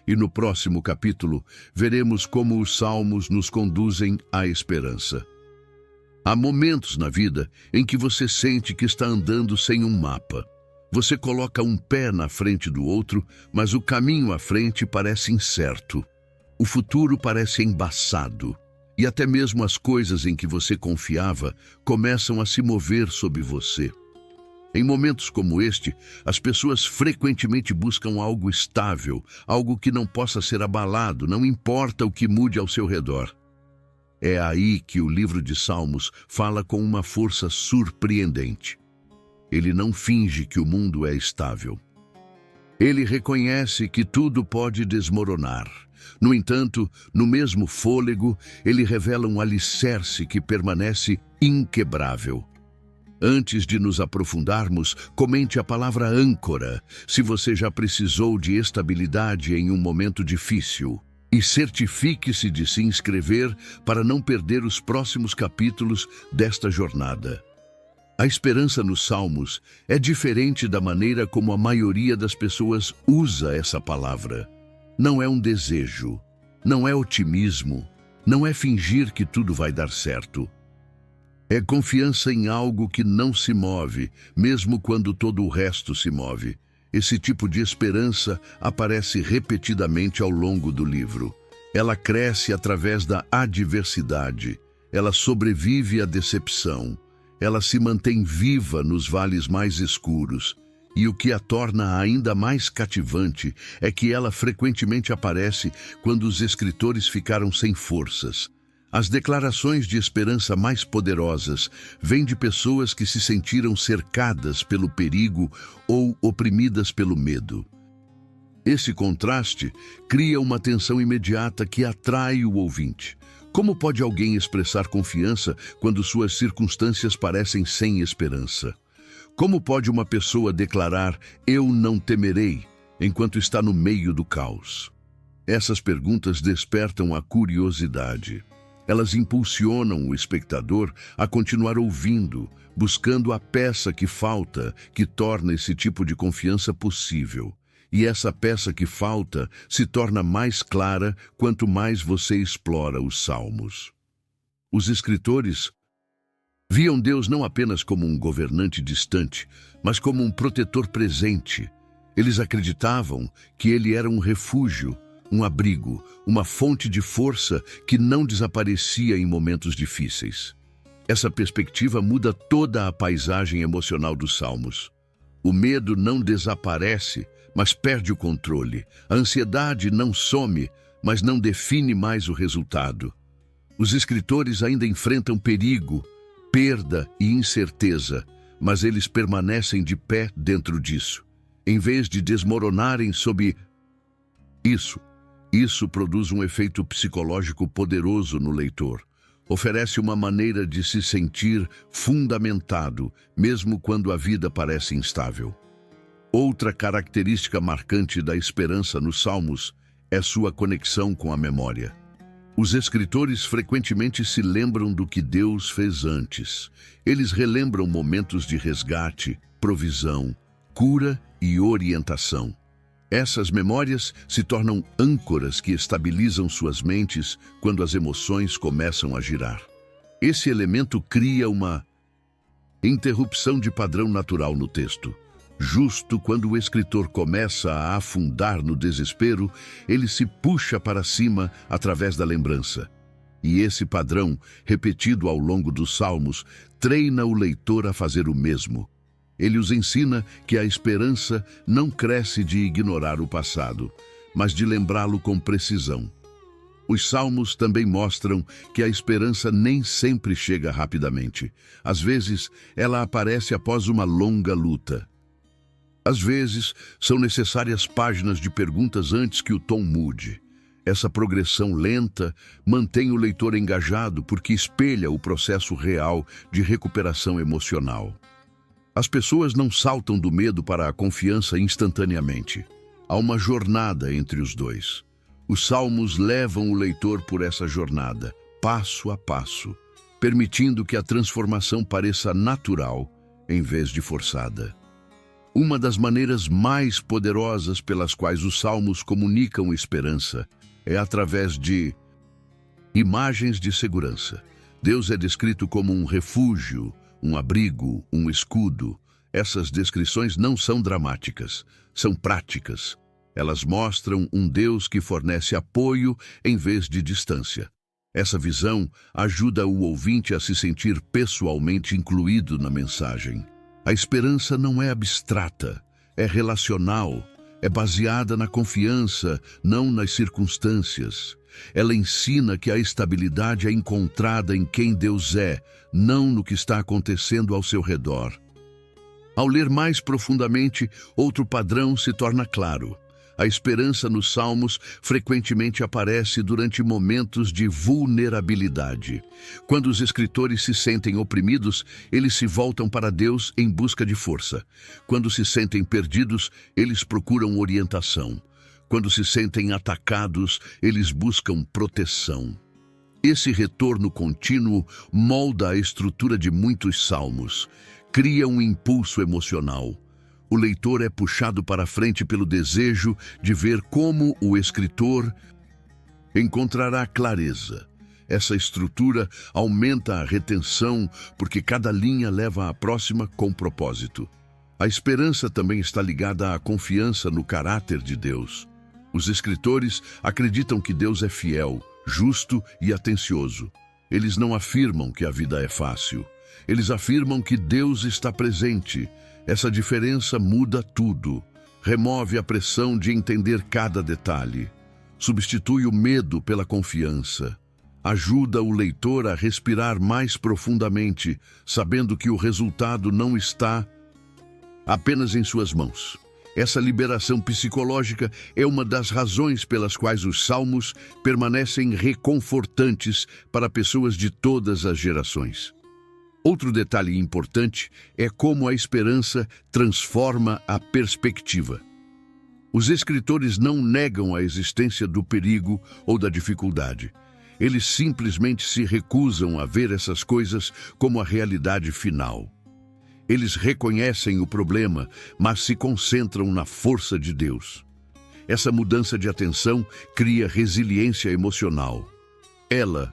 E no próximo capítulo, veremos como os Salmos nos conduzem à esperança. Há momentos na vida em que você sente que está andando sem um mapa. Você coloca um pé na frente do outro, mas o caminho à frente parece incerto. O futuro parece embaçado. E até mesmo as coisas em que você confiava começam a se mover sob você. Em momentos como este, as pessoas frequentemente buscam algo estável, algo que não possa ser abalado, não importa o que mude ao seu redor. É aí que o livro de Salmos fala com uma força surpreendente. Ele não finge que o mundo é estável. Ele reconhece que tudo pode desmoronar. No entanto, no mesmo fôlego, ele revela um alicerce que permanece inquebrável. Antes de nos aprofundarmos, comente a palavra âncora, se você já precisou de estabilidade em um momento difícil. E certifique-se de se inscrever para não perder os próximos capítulos desta jornada. A esperança nos Salmos é diferente da maneira como a maioria das pessoas usa essa palavra. Não é um desejo, não é otimismo, não é fingir que tudo vai dar certo. É confiança em algo que não se move, mesmo quando todo o resto se move. Esse tipo de esperança aparece repetidamente ao longo do livro. Ela cresce através da adversidade, ela sobrevive à decepção, ela se mantém viva nos vales mais escuros. E o que a torna ainda mais cativante é que ela frequentemente aparece quando os escritores ficaram sem forças. As declarações de esperança mais poderosas vêm de pessoas que se sentiram cercadas pelo perigo ou oprimidas pelo medo. Esse contraste cria uma tensão imediata que atrai o ouvinte. Como pode alguém expressar confiança quando suas circunstâncias parecem sem esperança? Como pode uma pessoa declarar, "Eu não temerei", enquanto está no meio do caos? Essas perguntas despertam a curiosidade. Elas impulsionam o espectador a continuar ouvindo, buscando a peça que falta, que torna esse tipo de confiança possível. E essa peça que falta se torna mais clara quanto mais você explora os Salmos. Os escritores viam Deus não apenas como um governante distante, mas como um protetor presente. Eles acreditavam que ele era um refúgio, um abrigo, uma fonte de força que não desaparecia em momentos difíceis. Essa perspectiva muda toda a paisagem emocional dos Salmos. O medo não desaparece, mas perde o controle. A ansiedade não some, mas não define mais o resultado. Os escritores ainda enfrentam perigo, perda e incerteza, mas eles permanecem de pé dentro disso. Em vez de desmoronarem sob isso produz um efeito psicológico poderoso no leitor. Oferece uma maneira de se sentir fundamentado, mesmo quando a vida parece instável. Outra característica marcante da esperança nos Salmos é sua conexão com a memória. Os escritores frequentemente se lembram do que Deus fez antes. Eles relembram momentos de resgate, provisão, cura e orientação. Essas memórias se tornam âncoras que estabilizam suas mentes quando as emoções começam a girar. Esse elemento cria uma interrupção de padrão natural no texto. Justo quando o escritor começa a afundar no desespero, ele se puxa para cima através da lembrança. E esse padrão, repetido ao longo dos Salmos, treina o leitor a fazer o mesmo. Ele os ensina que a esperança não cresce de ignorar o passado, mas de lembrá-lo com precisão. Os Salmos também mostram que a esperança nem sempre chega rapidamente. Às vezes, ela aparece após uma longa luta. Às vezes, são necessárias páginas de perguntas antes que o tom mude. Essa progressão lenta mantém o leitor engajado porque espelha o processo real de recuperação emocional. As pessoas não saltam do medo para a confiança instantaneamente. Há uma jornada entre os dois. Os Salmos levam o leitor por essa jornada, passo a passo, permitindo que a transformação pareça natural em vez de forçada. Uma das maneiras mais poderosas pelas quais os Salmos comunicam esperança é através de imagens de segurança. Deus é descrito como um refúgio, um abrigo, um escudo. Essas descrições não são dramáticas, são práticas. Elas mostram um Deus que fornece apoio em vez de distância. Essa visão ajuda o ouvinte a se sentir pessoalmente incluído na mensagem. A esperança não é abstrata, é relacional, é baseada na confiança, não nas circunstâncias. Ela ensina que a estabilidade é encontrada em quem Deus é, não no que está acontecendo ao seu redor. Ao ler mais profundamente, outro padrão se torna claro. A esperança nos Salmos frequentemente aparece durante momentos de vulnerabilidade. Quando os escritores se sentem oprimidos, eles se voltam para Deus em busca de força. Quando se sentem perdidos, eles procuram orientação. Quando se sentem atacados, eles buscam proteção. Esse retorno contínuo molda a estrutura de muitos salmos, cria um impulso emocional. O leitor é puxado para frente pelo desejo de ver como o escritor encontrará clareza. Essa estrutura aumenta a retenção porque cada linha leva à próxima com propósito. A esperança também está ligada à confiança no caráter de Deus. Os escritores acreditam que Deus é fiel, justo e atencioso. Eles não afirmam que a vida é fácil. Eles afirmam que Deus está presente. Essa diferença muda tudo. Remove a pressão de entender cada detalhe. Substitui o medo pela confiança. Ajuda o leitor a respirar mais profundamente, sabendo que o resultado não está apenas em suas mãos. Essa liberação psicológica é uma das razões pelas quais os salmos permanecem reconfortantes para pessoas de todas as gerações. Outro detalhe importante é como a esperança transforma a perspectiva. Os escritores não negam a existência do perigo ou da dificuldade. Eles simplesmente se recusam a ver essas coisas como a realidade final. Eles reconhecem o problema, mas se concentram na força de Deus. Essa mudança de atenção cria resiliência emocional. Ela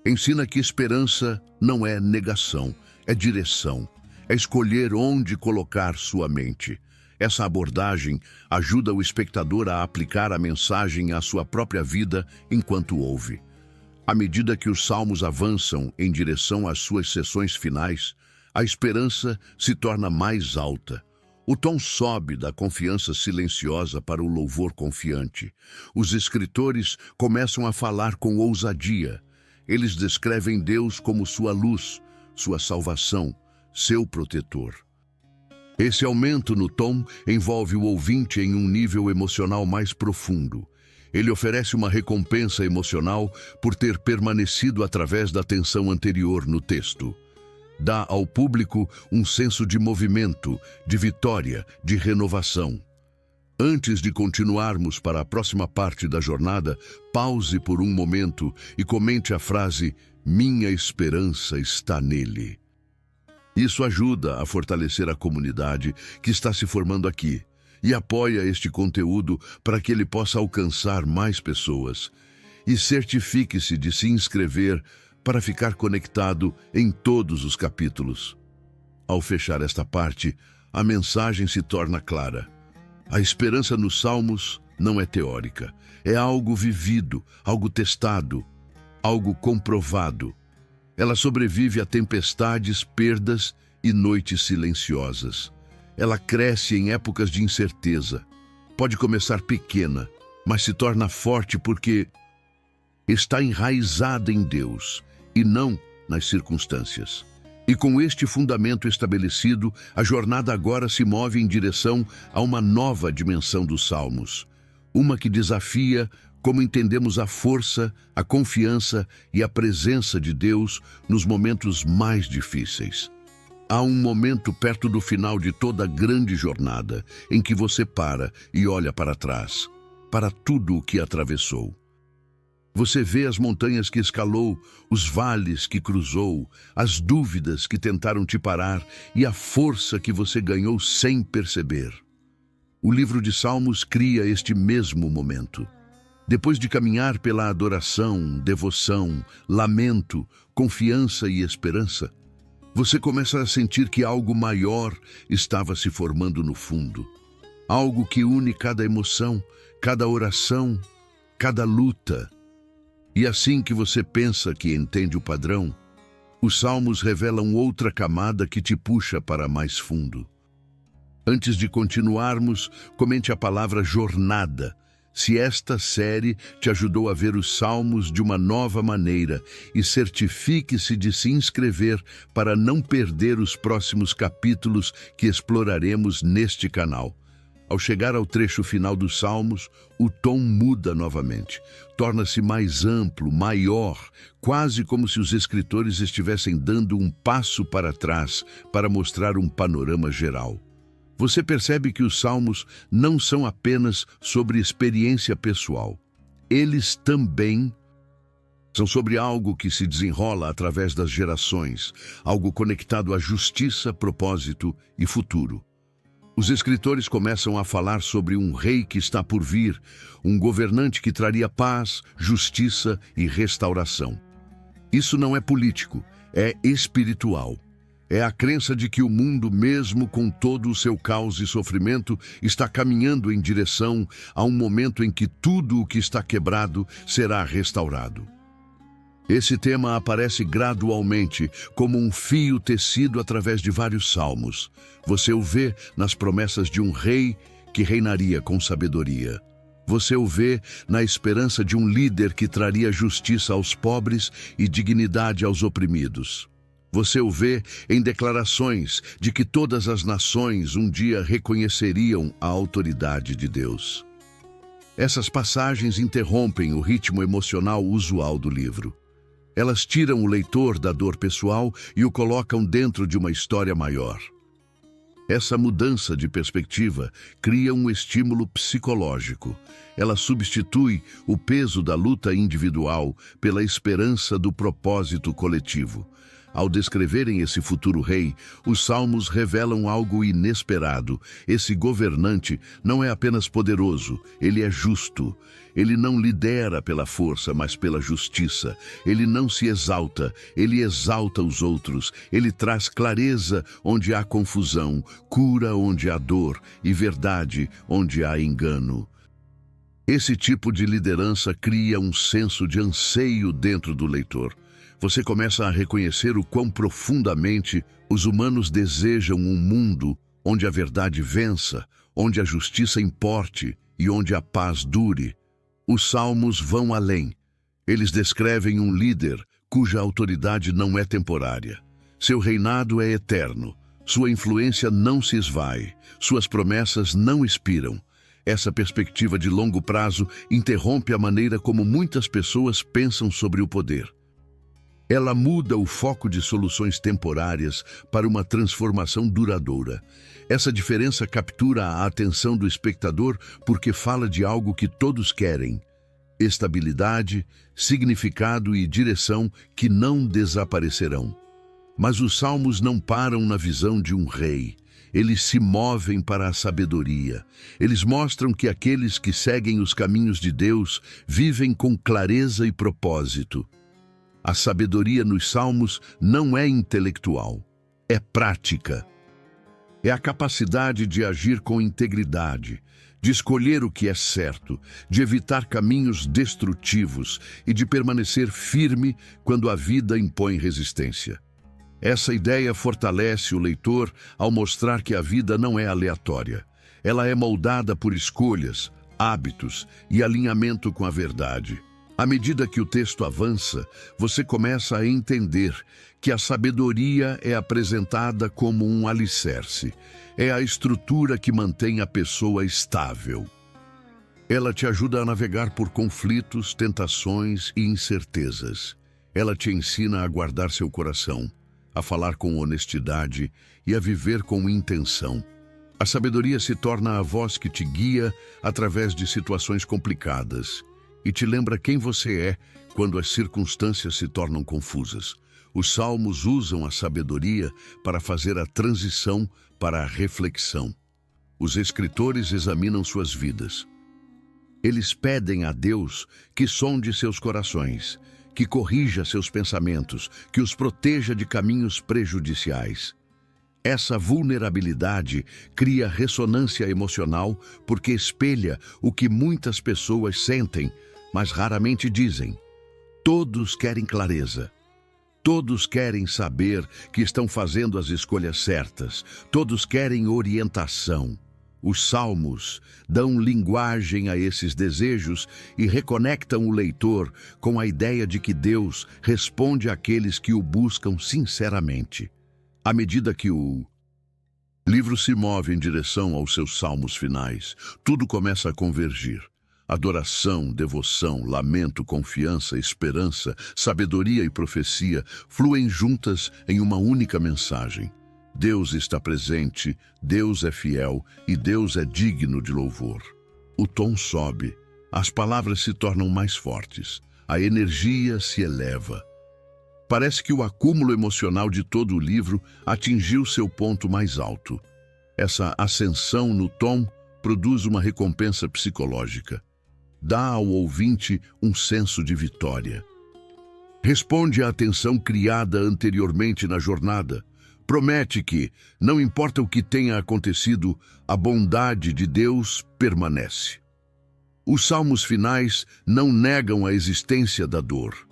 ensina que esperança não é negação, é direção, é escolher onde colocar sua mente. Essa abordagem ajuda o espectador a aplicar a mensagem à sua própria vida enquanto ouve. À medida que os salmos avançam em direção às suas sessões finais, a esperança se torna mais alta. O tom sobe da confiança silenciosa para o louvor confiante. Os escritores começam a falar com ousadia. Eles descrevem Deus como sua luz, sua salvação, seu protetor. Esse aumento no tom envolve o ouvinte em um nível emocional mais profundo. Ele oferece uma recompensa emocional por ter permanecido através da tensão anterior no texto. Dá ao público um senso de movimento, de vitória, de renovação. Antes de continuarmos para a próxima parte da jornada, pause por um momento e comente a frase "Minha esperança está nele". Isso ajuda a fortalecer a comunidade que está se formando aqui e apoia este conteúdo para que ele possa alcançar mais pessoas. E certifique-se de se inscrever para ficar conectado em todos os capítulos. Ao fechar esta parte, a mensagem se torna clara. A esperança nos Salmos não é teórica, é algo vivido, algo testado, algo comprovado. Ela sobrevive a tempestades, perdas e noites silenciosas. Ela cresce em épocas de incerteza. Pode começar pequena, mas se torna forte porque está enraizada em Deus e não nas circunstâncias. E com este fundamento estabelecido, a jornada agora se move em direção a uma nova dimensão dos Salmos. Uma que desafia como entendemos a força, a confiança e a presença de Deus nos momentos mais difíceis. Há um momento perto do final de toda a grande jornada em que você para e olha para trás, para tudo o que atravessou. Você vê as montanhas que escalou, os vales que cruzou, as dúvidas que tentaram te parar e a força que você ganhou sem perceber. O livro de Salmos cria este mesmo momento. Depois de caminhar pela adoração, devoção, lamento, confiança e esperança, você começa a sentir que algo maior estava se formando no fundo. Algo que une cada emoção, cada oração, cada luta. E assim que você pensa que entende o padrão, os Salmos revelam outra camada que te puxa para mais fundo. Antes de continuarmos, comente a palavra jornada. Se esta série te ajudou a ver os Salmos de uma nova maneira e certifique-se de se inscrever para não perder os próximos capítulos que exploraremos neste canal. Ao chegar ao trecho final dos Salmos, o tom muda novamente. Torna-se mais amplo, maior, quase como se os escritores estivessem dando um passo para trás para mostrar um panorama geral. Você percebe que os Salmos não são apenas sobre experiência pessoal. Eles também são sobre algo que se desenrola através das gerações, algo conectado à justiça, propósito e futuro. Os escritores começam a falar sobre um rei que está por vir, um governante que traria paz, justiça e restauração. Isso não é político, é espiritual. É a crença de que o mundo, mesmo com todo o seu caos e sofrimento, está caminhando em direção a um momento em que tudo o que está quebrado será restaurado. Esse tema aparece gradualmente, como um fio tecido através de vários salmos. Você o vê nas promessas de um rei que reinaria com sabedoria. Você o vê na esperança de um líder que traria justiça aos pobres e dignidade aos oprimidos. Você o vê em declarações de que todas as nações um dia reconheceriam a autoridade de Deus. Essas passagens interrompem o ritmo emocional usual do livro. Elas tiram o leitor da dor pessoal e o colocam dentro de uma história maior. Essa mudança de perspectiva cria um estímulo psicológico. Ela substitui o peso da luta individual pela esperança do propósito coletivo. Ao descreverem esse futuro rei, os Salmos revelam algo inesperado. Esse governante não é apenas poderoso, ele é justo. Ele não lidera pela força, mas pela justiça. Ele não se exalta, ele exalta os outros. Ele traz clareza onde há confusão, cura onde há dor e verdade onde há engano. Esse tipo de liderança cria um senso de anseio dentro do leitor. Você começa a reconhecer o quão profundamente os humanos desejam um mundo onde a verdade vença, onde a justiça importe e onde a paz dure. Os Salmos vão além. Eles descrevem um líder cuja autoridade não é temporária. Seu reinado é eterno. Sua influência não se esvai. Suas promessas não expiram. Essa perspectiva de longo prazo interrompe a maneira como muitas pessoas pensam sobre o poder. Ela muda o foco de soluções temporárias para uma transformação duradoura. Essa diferença captura a atenção do espectador porque fala de algo que todos querem: estabilidade, significado e direção que não desaparecerão. Mas os salmos não param na visão de um rei. Eles se movem para a sabedoria. Eles mostram que aqueles que seguem os caminhos de Deus vivem com clareza e propósito. A sabedoria nos salmos não é intelectual, é prática. É a capacidade de agir com integridade, de escolher o que é certo, de evitar caminhos destrutivos e de permanecer firme quando a vida impõe resistência. Essa ideia fortalece o leitor ao mostrar que a vida não é aleatória. Ela é moldada por escolhas, hábitos e alinhamento com a verdade. À medida que o texto avança, você começa a entender que a sabedoria é apresentada como um alicerce. É a estrutura que mantém a pessoa estável. Ela te ajuda a navegar por conflitos, tentações e incertezas. Ela te ensina a guardar seu coração, a falar com honestidade e a viver com intenção. A sabedoria se torna a voz que te guia através de situações complicadas e te lembra quem você é quando as circunstâncias se tornam confusas. Os salmos usam a sabedoria para fazer a transição para a reflexão. Os escritores examinam suas vidas. Eles pedem a Deus que sonde seus corações, que corrija seus pensamentos, que os proteja de caminhos prejudiciais. Essa vulnerabilidade cria ressonância emocional porque espelha o que muitas pessoas sentem, mas raramente dizem. Todos querem clareza. Todos querem saber que estão fazendo as escolhas certas. Todos querem orientação. Os salmos dão linguagem a esses desejos e reconectam o leitor com a ideia de que Deus responde àqueles que o buscam sinceramente. À medida que o livro se move em direção aos seus salmos finais, tudo começa a convergir. Adoração, devoção, lamento, confiança, esperança, sabedoria e profecia fluem juntas em uma única mensagem. Deus está presente, Deus é fiel e Deus é digno de louvor. O tom sobe, as palavras se tornam mais fortes, a energia se eleva. Parece que o acúmulo emocional de todo o livro atingiu seu ponto mais alto. Essa ascensão no tom produz uma recompensa psicológica. Dá ao ouvinte um senso de vitória. Responde à atenção criada anteriormente na jornada. Promete que, não importa o que tenha acontecido, a bondade de Deus permanece. Os salmos finais não negam a existência da dor.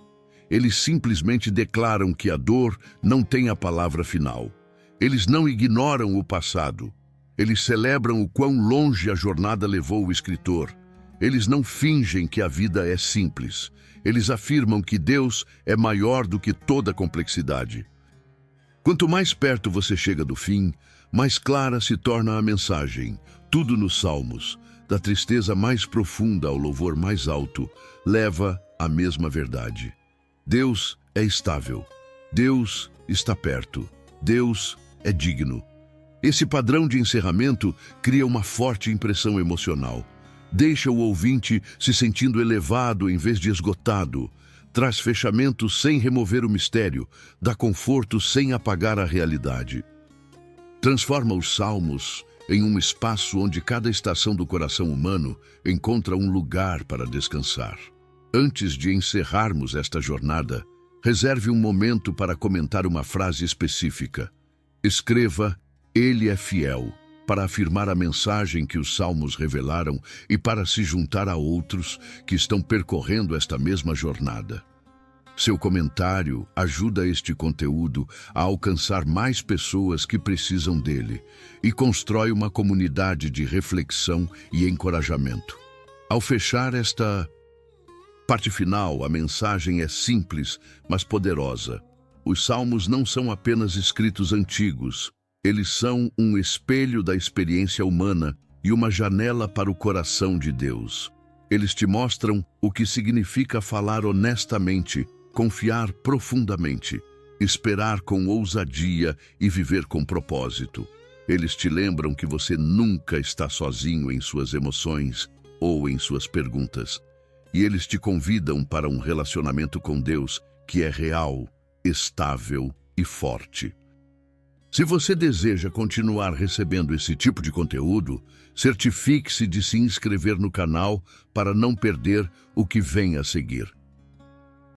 Eles simplesmente declaram que a dor não tem a palavra final. Eles não ignoram o passado. Eles celebram o quão longe a jornada levou o escritor. Eles não fingem que a vida é simples. Eles afirmam que Deus é maior do que toda complexidade. Quanto mais perto você chega do fim, mais clara se torna a mensagem. Tudo nos salmos, da tristeza mais profunda ao louvor mais alto, leva à mesma verdade. Deus é estável. Deus está perto. Deus é digno. Esse padrão de encerramento cria uma forte impressão emocional. Deixa o ouvinte se sentindo elevado em vez de esgotado. Traz fechamento sem remover o mistério, dá conforto sem apagar a realidade. Transforma os salmos em um espaço onde cada estação do coração humano encontra um lugar para descansar. Antes de encerrarmos esta jornada, reserve um momento para comentar uma frase específica. Escreva, Ele é fiel, para afirmar a mensagem que os salmos revelaram e para se juntar a outros que estão percorrendo esta mesma jornada. Seu comentário ajuda este conteúdo a alcançar mais pessoas que precisam dele e constrói uma comunidade de reflexão e encorajamento. Ao fechar esta parte final, a mensagem é simples, mas poderosa. Os salmos não são apenas escritos antigos. Eles são um espelho da experiência humana e uma janela para o coração de Deus. Eles te mostram o que significa falar honestamente, confiar profundamente, esperar com ousadia e viver com propósito. Eles te lembram que você nunca está sozinho em suas emoções ou em suas perguntas. E eles te convidam para um relacionamento com Deus que é real, estável e forte. Se você deseja continuar recebendo esse tipo de conteúdo, certifique-se de se inscrever no canal para não perder o que vem a seguir.